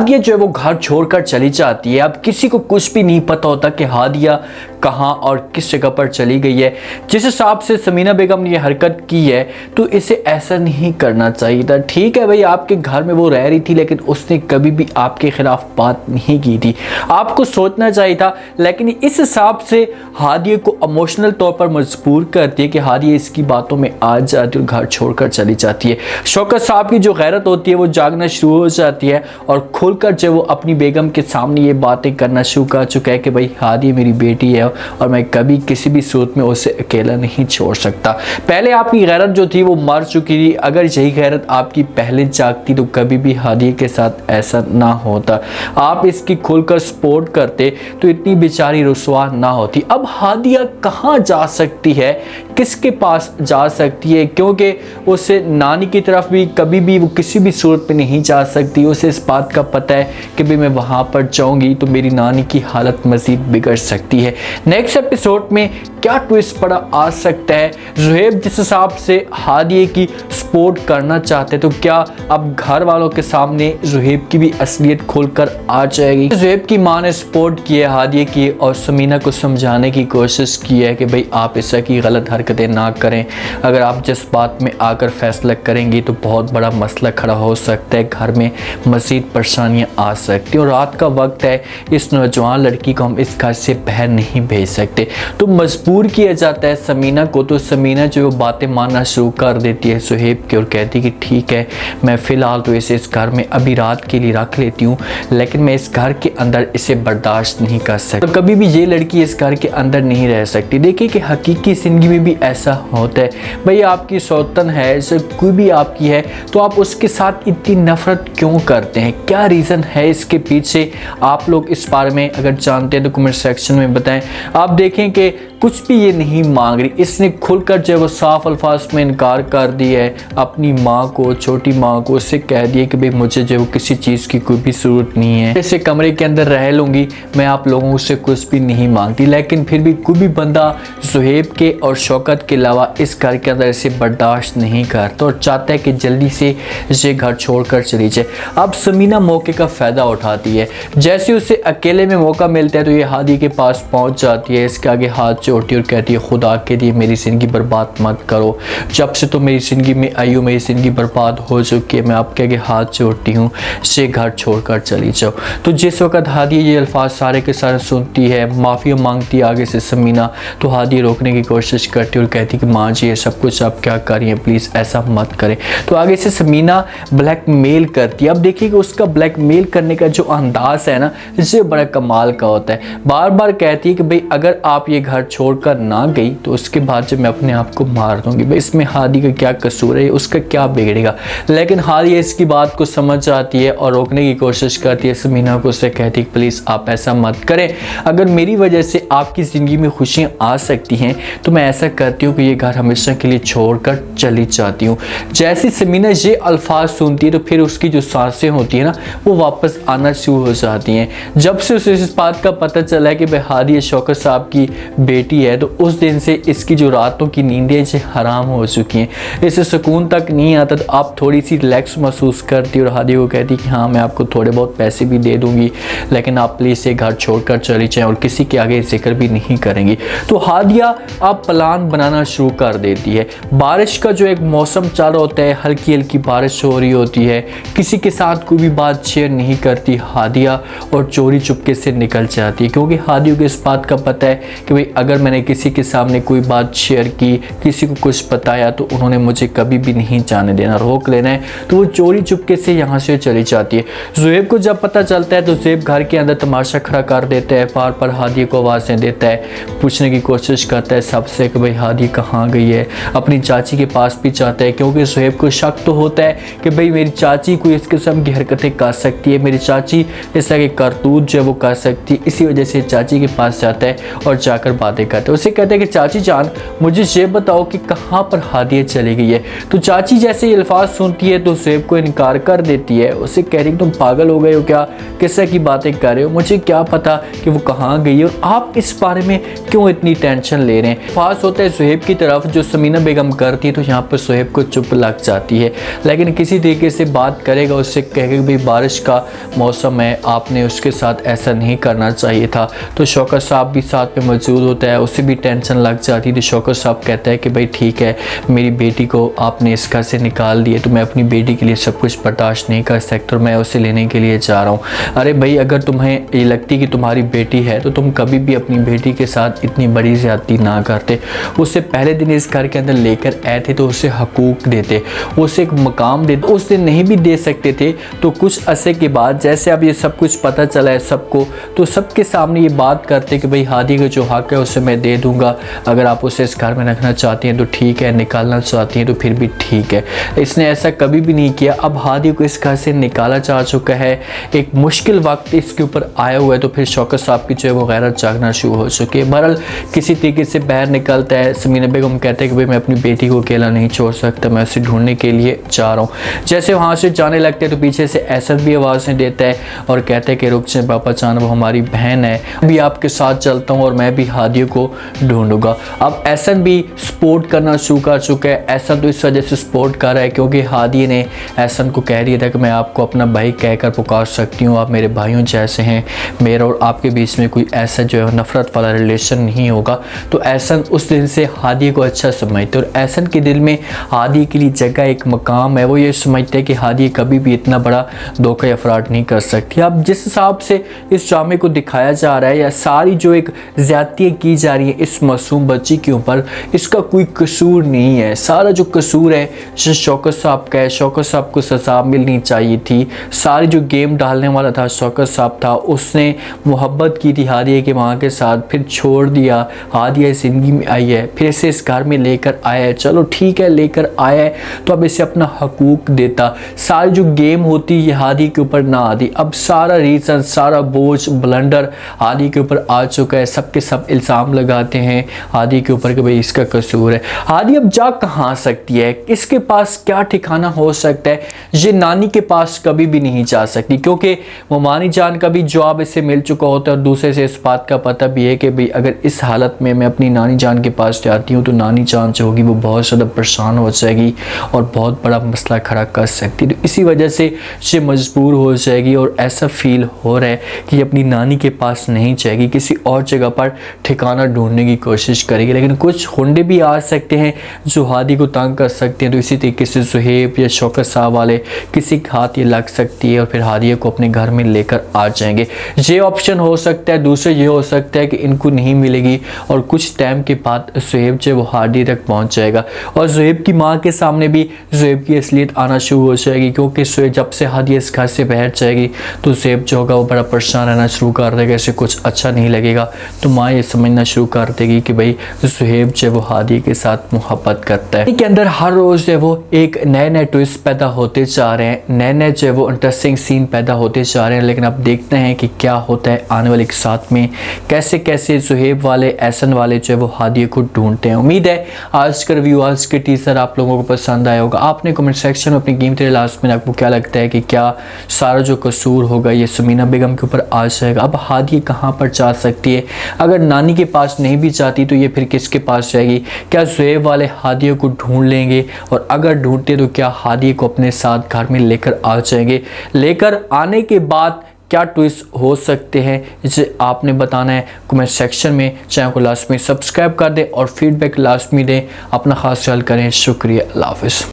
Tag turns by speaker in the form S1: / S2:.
S1: हादिया जो है वो घर छोड़कर चली जाती है। अब किसी को कुछ भी नहीं पता होता कि हादिया कहाँ और किस जगह पर चली गई है। जिस हिसाब से समीना बेगम ने ये हरकत की है तो इसे ऐसा नहीं करना चाहिए था। ठीक है भाई, आपके घर में वो रह रही थी लेकिन उसने कभी भी आपके खिलाफ बात नहीं की थी, आपको सोचना चाहिए था। लेकिन इस हिसाब से हादिया को इमोशनल तौर पर मजबूर करती है कि हादिया इसकी बातों में आ जाती है और घर छोड़कर चली जाती है। शौकत साहब की जो गैरत होती है वो जागना शुरू हो जाती है और खुलकर जो वो अपनी बेगम के सामने ये बातें करना शुरू कर चुका है कि भाई हादिया मेरी बेटी है और मैं कभी किसी भी सूरत में उसे अकेला नहीं छोड़ सकता। पहले आपकी गैरत जो थी वो मर चुकी थी, अगर यही गैरत आपकी पहले जागती तो कभी भी हादिया के साथ ऐसा ना होता। आप इसकी खुलकर सपोर्ट करते तो इतनी बेचारी रुसवा ना होती। अब हादिया कहाँ जा सकती है, किसके पास जा सकती है, क्योंकि उसे नानी की तरफ भी कभी भी वो किसी भी सूरत में नहीं जा सकती। उसे इस बात का पता है कि भाई मैं वहाँ पर जाऊँगी तो मेरी नानी की हालत मज़ीद बिगड़ सकती है। नेक्स्ट एपिसोड में क्या ट्विस्ट पड़ा आ सकता है। ज़ुहैब जिस हिसाब से हादिया की सपोर्ट करना चाहते तो क्या अब घर वालों के सामने ज़ुहैब की भी असलियत खोलकर आ जाएगी। ज़ुहैब की माँ ने सपोर्ट की है हादिया की और समीना को समझाने की कोशिश की है कि भाई आप ऐसा की गलत हरकतें ना करें, अगर आप जिस बात में आकर फैसला करेंगी तो बहुत बड़ा मसला खड़ा हो सकता है, घर में मज़ीद परेशानियाँ आ सकती हैं और रात का वक्त है, इस नौजवान लड़की को हम इस घर से बाहर नहीं भेज सकते। तो मजबूर किया जाता है समीना को। तो समीना जो वो बातें मानना शुरू कर देती है ज़ुहैब की और कहती है कि ठीक है, मैं फ़िलहाल तो इसे इस घर में अभी रात के लिए रख लेती हूँ, लेकिन मैं इस घर के अंदर इसे बर्दाश्त नहीं कर सकती। तो कभी भी ये लड़की इस घर के अंदर नहीं रह सकती। देखिए कि हकीकी ज़िंदगी में भी ऐसा होता है। भाई आपकी सौतन है, कोई भी आपकी है, तो आप उसके साथ इतनी नफरत क्यों करते हैं, क्या रीज़न है इसके पीछे। आप लोग इस बारे में अगर जानते हैं तो कमेंट सेक्शन में बताएं। आप देखें कि कुछ भी ये नहीं मांग रही, इसने खुलकर जो वो साफ अल्फाज में इनकार कर दिया है अपनी माँ को, छोटी माँ को। उससे कह दिया कि भाई मुझे जो किसी चीज़ की कोई भी ज़रूरत नहीं है, ऐसे कमरे के अंदर रह लूँगी, मैं आप लोगों से कुछ भी नहीं मांगती। लेकिन फिर भी कोई भी बंदा ज़ुहैब के और शौकत के अलावा इस घर के अंदर इसे बर्दाश्त नहीं करता और चाहता है कि जल्दी से इसे घर छोड़कर चली जाए। अब समीना मौके का फ़ायदा उठाती है। जैसे उसे अकेले में मौका मिलता है तो ये हादी के पास पहुँच जाती है, इसके आगे हाथ जोड़ती है और कहती है खुदा के लिए मेरी ज़िंदगी बर्बाद मत करो, जब से तो मेरी ज़िंदगी में आई हो मेरी ज़िंदगी बर्बाद हो चुकी है, मैं आपके आगे हाथ जोड़ती हूँ, इसे घर छोड़कर चली जाओ। तो जिस वक्त हादिया ये अल्फाज सारे के सारे सुनती है, माफ़ी मांगती है आगे से समीना, तो हादिया रोकने की कोशिश करती है और कहती है कि माँ जी ये सब कुछ आप क्या कर रही हैं, प्लीज़ ऐसा मत करें। तो आगे से समीना ब्लैकमेल करती है। अब देखिए कि उसका ब्लैकमेल करने का जो अंदाज है ना, इससे बड़ा कमाल का होता है। बार बार कहती है कि भाई अगर आप ये घर छोड़कर ना गई तो उसके बाद जब मैं अपने आप को मार दूंगी। भाई इसमें हादी का क्या कसूर है, उसका क्या बिगड़ेगा। लेकिन हादिया इसकी बात को समझ जाती है और रोकने की कोशिश करती है समीना को। उससे कहती है प्लीज़ आप ऐसा मत करें, अगर मेरी वजह से आपकी ज़िंदगी में खुशियाँ आ सकती हैं तो मैं ऐसा करती हूँ कि ये घर हमेशा के लिए छोड़कर चली जाती हूँ। जैसे समीना ये अल्फाज सुनती है तो फिर उसकी जो सांसें होती है ना वो वापस आना शुरू हो जाती हैं। जब से उसे इस बात का पता चला है कि भाई हादिया शौकत साहब की बेटी है तो उस दिन से इसकी जो रातों की नींदें इसे हराम हो चुकी हैं, इसे सुकून तक नहीं आता। तो आप थोड़ी सी रिलैक्स महसूस करती और हादिया को कहती कि हाँ मैं आपको थोड़े बहुत पैसे भी दे दूंगी, लेकिन आप प्लीज़ ये घर छोड़कर चली जाएं और किसी के आगे जिक्र भी नहीं करेंगी। तो हादिया अब प्लान बनाना शुरू कर देती है। बारिश का जो एक मौसम चल रहा होता है, हल्की हल्की बारिश हो रही होती है, किसी के साथ कोई भी बात शेयर नहीं करती हादिया और चोरी चुपके से निकल जाती है, क्योंकि हादिया को इस बात का पता है कि भाई अगर मैंने किसी के सामने कोई बात शेयर की, किसी को कुछ बताया तो उन्होंने मुझे कभी भी नहीं जाने देना, रोक लेना है। तो वो चोरी चुपके से यहाँ से चली जाती है। ज़ुहैब को जब पता चलता है तो ज़ुहैब घर के अंदर तमाशा खड़ा कर देता है, बार बार हादिया को आवाज़ें देता है, पूछने की कोशिश करता है सबसे कि भाई हादिया कहाँ गई है। अपनी चाची के पास भी जाता है क्योंकि ज़ुहैब को शक तो होता है कि भाई मेरी चाची कोई इस किस्म की हरकतें कर सकती है, मेरी चाची इस तरह के करतूत जो है वो कर सकती है। इसी वजह से चाची के पास जाता है और जाकर बातें करता है। उसे कहता है कि चाची जान मुझे ये बताओ कि कहाँ पर हादिया चली गई है। तो चाची जैसे ये अल्फाज सुनती है तो ज़ुहैब को इनकार कर देती है। उसे कह रही तुम पागल हो गए हो क्या, किस की बातें कर रहे हो, मुझे क्या पता कि वो कहाँ गई है और आप इस बारे में क्यों इतनी टेंशन ले रहे हैं। फास होता है ज़ुहैब की तरफ जो समीना बेगम करती है तो यहाँ पर ज़ुहैब को चुप लग जाती है, लेकिन किसी तरीके से बात करेगा, उससे कहेगा भाई बारिश का मौसम है, आपने उसके साथ ऐसा नहीं करना चाहिए था। तो शौकत साहब भी साथ में मौजूद होता है, उसे भी टेंशन लग जाती है। तो शौकत साहब कहता है कि भाई ठीक है, मेरी बेटी को आपने इस घर से निकाल दिए तो मैं अपनी बेटी के लिए सब कुछ बर्दाश्त नहीं कर सकता और मैं उसे लेने के लिए जा रहा हूँ। अरे भाई अगर तुम्हें ये लगती कि तुम्हारी बेटी है तो तुम कभी भी अपनी बेटी के साथ इतनी बड़ी ज़्यादती ना करते। उससे पहले दिन इस घर के अंदर लेकर आए थे तो उसे हकूक़ देते, उसे एक मकाम देते। उस दिन नहीं भी दे सकते थे तो कुछ अरसे के बाद जैसे अब ये सब कुछ पता चला है सबको, तो सबके सामने ये बात करते कि भाई हादी का जो हक है उसे मैं दे दूँगा, अगर आप उसे इस घर में रखना चाहती हैं तो ठीक है, निकालना चाहती हैं तो फिर भी ठीक है। इसने ऐसा कभी भी नहीं किया। अब हादी को इस घर से निकाला जा चुका है, एक मुश्किल वक्त इसके ऊपर आया हुआ है, तो फिर शौकत साहब की जो है वो गैरत जागना शुरू हो चुकी है। बहरहाल किसी तरीके से बाहर निकलता है। समीना बेगम कहते हैं कि भाई मैं अपनी बेटी को अकेला नहीं छोड़ सकता, मैं उसे ढूंढने के लिए जा रहा हूँ। जैसे वहाँ से जाने लगते हैं तो पीछे से एहसन भी आवाज़ें देता है और कहते हैं कि रुक जाए पापा जान, वो हमारी बहन है, अभी आपके साथ चलता हूँ और मैं भी हादी को ढूंढूंगा। अब एहसन भी सपोर्ट करना शुरू कर चुका है। एहसन तो इस वजह से सपोर्ट कर रहा है क्योंकि हादी ने एहसन को कह दिया था कि मैं आपको अपना भाई कहकर पुकार सकती हूँ, आप मेरे भाइयों जैसे हैं, मेरा और आपके बीच में कोई ऐसा जो है नफ़रत वाला रिलेशन नहीं होगा। तो एहसन उस दिन से हादी को अच्छा समझते और एहसन के दिल में हादी के लिए जगह एक मकाम है। वो ये समझते हैं कि हादी कभी भी इतना बड़ा धोखा या फ्रॉड नहीं कर सकती। अब जिस हिसाब से इस ड्रामे को दिखाया जा रहा है या सारी जो एक ज़्यादतियाँ की जा रही हैं इस मासूम बच्ची के ऊपर, इसका कोई कसूर नहीं है। सारा जो कसूर है शौकत साहब का है। शौकत साहब को सज़ा मिलनी चाहिए थी। सारी जो गेम डालने वाला था शौकत साहब था, उसने मोहब्बत की थी हादिया की माँ के साथ, फिर छोड़ दिया। हादिया ज़िंदगी में आई है, फिर इसे इस घर में लेकर आया है, चलो ठीक है लेकर आया है तो अब इसे अपना हकूक़ देता। सारी जो गेम होती ये हादी के ऊपर ना आती। अब सारा रीज़न, सारा बोझ, ब्लंडर हादी के ऊपर आ चुका है। सबके सब इल्ज़ाम लगाते हैं हादी के ऊपर कि भाई इसका कसूर है। हादी अब जा कहाँ सकती है, इसके पास क्या ठिकाना हो सकता है, ये नानी के पास कभी भी नहीं जा सकती क्योंकि मोमानी जान का भी जवाब इससे मिल चुका होता है और दूसरे से इस बात का पता भी है कि भाई अगर इस हालत में मैं अपनी नानी जान के पास जाती हूँ तो नानी जान जो होगी वो बहुत ज़्यादा परेशान हो जाएगी और बहुत बड़ा मसला खड़ा कर सकती है। तो इसी वजह से ये मजबूर हो जाएगी और ऐसा फील हो रहा है कि ये अपनी नानी के पास नहीं जाएगी, किसी और जगह पर ठिकाना ढूंढने की कोशिश करेगी। लेकिन कुछ गुंडे भी आ सकते हैं जो हादी को तंग कर सकते हैं, तो इसी तरीके से ज़ुहैब या शौकत साहब वाले किसी के हाथ ये लग सकती है और फिर हादिया को अपने घर में लेकर आ जाएंगे। ये ऑप्शन हो सकता है। दूसरा ये हो सकता है कि इनको नहीं मिलेगी और कुछ टाइम के बाद ज़ुहैब जो वो हादी तक पहुंच जाएगा और ज़ुहैब की माँ के सामने भी ज़ुहैब की असलियत आना शुरू हो जाएगी क्योंकि जब से हादिया इस घर से बाहर जाएगी तो ज़ुहैब जो होगा वो बड़ा परेशान रहना शुरू कर देगा, इसे कुछ अच्छा नहीं लगेगा। तो माँ ये समझना शुरू कर देगी कि भाई ज़ुहैब जो वो हादिया के साथ मोहब्बत करता है। के अंदर हर रोज़ जो है वो एक नए नए ट्विस्ट पैदा होते जा रहे हैं, नए नए जो है वो इंटरेस्टिंग सीन पैदा होते जा रहे हैं। लेकिन अब देखते हैं कि क्या होता है आने वाले के साथ में, कैसे कैसे ज़ुहैब वाले एहसन वाले जो है वो हादिया को ढूंढते हैं। उम्मीद है आज का रिव्यू, आज के टीजर आप लोगों को पसंद आया होगा। आपने कमेंट सेक्शन में अपनी कीमती लास्ट में आपको क्या लगता है कि क्या सारा जो कसूर होगा ये समीना बेगम के ऊपर आ जाएगा। अब हादिया कहाँ पर जा सकती है, अगर नानी के पास नहीं भी जाती तो ये फिर किसके पास जाएगी। क्या ज़ुहैब वाले हादिया को ढूंढ लेंगे और अगर ढूंढते तो क्या हादिया को अपने साथ घर में लेकर आ जाएंगे। लेकर आने के बाद क्या ट्विस्ट हो सकते हैं इसे आपने बताना है कमेंट सेक्शन में। चैनल को लास्ट में सब्सक्राइब कर दें और फीडबैक लास्ट में दें। अपना खास ख्याल करें। शुक्रिया, अल्लाह हाफ़िज़।